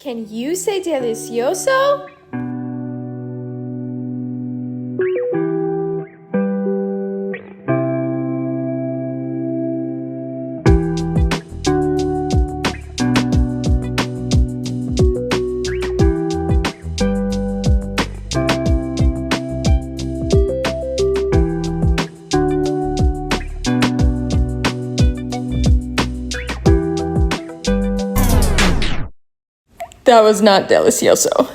Can you say delicioso? That was not delicioso.